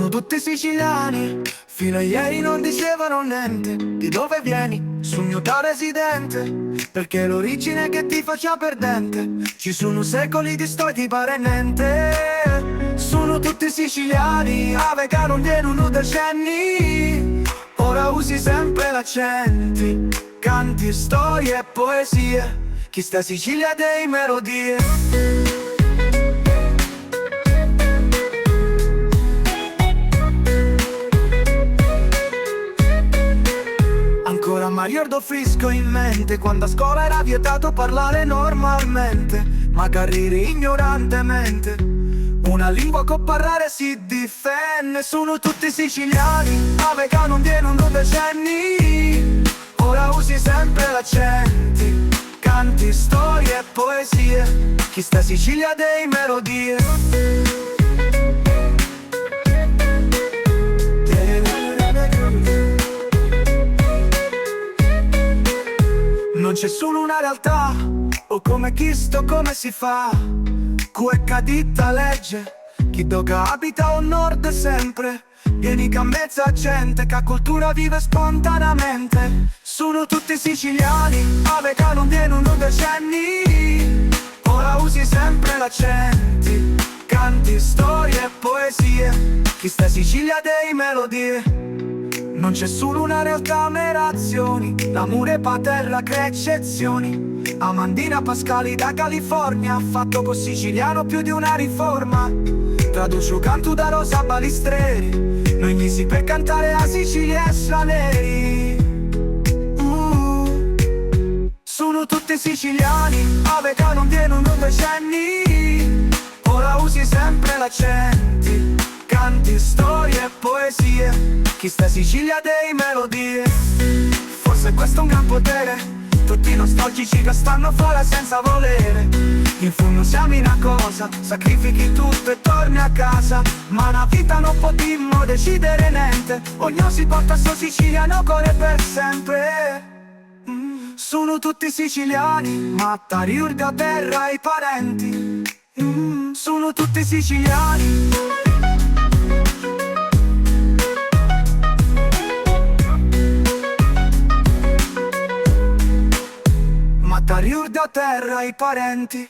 tutti siciliani, fino a ieri non dicevano niente. Di dove vieni? Sul mio da residente, perché l'origine che ti faccia perdente. Ci sono secoli di storia, ti pare niente. Sono tutti siciliani, ave che non viene decenni. Ora usi sempre l'accenti, canti storie e poesie. Chi sta Sicilia dei melodie. Ancora mi ricordo fresco in mente quando a scuola era vietato parlare normalmente, magari ignorantemente. Una lingua con parlare si difende. Sono tutti siciliani, ave che non viene decenni. Ora usi sempre l'accenti, canti storie e poesie. Chi sta Sicilia dei melodie. Non c'è solo una realtà, o come chi sto come si fa. Cuecca ditta legge, chi tocca abita o nord sempre. Vieni che a mezza gente, che a cultura vive spontaneamente. Sono tutti siciliani, ave che non viene decenni. Ora usi sempre l'accenti, canti storie e poesie. Chi sta Sicilia dei melodie. Non c'è solo una realtà, ma azioni. L'amore paterra crea eccezioni. Amandina Pascali da California ha fatto con siciliano più di una riforma. Traduce canto da Rosa Balistreri, noi misi per cantare a Sicilia e stranieri. Sono tutti siciliani, ave che non viene decenni. Ora usi sempre l'accenti, canti storie e poesie. Chi sta Sicilia dei melodie. Forse questo è un gran potere, tutti nostalgici che stanno fuori senza volere. In fondo siamo una cosa, sacrifichi tutto e torni a casa. Ma una vita non potremmo decidere niente. Ognuno si porta sto siciliano cuore per sempre. Sono tutti siciliani, ma riurda terra i parenti. Sono tutti siciliani. Riurda terra i parenti.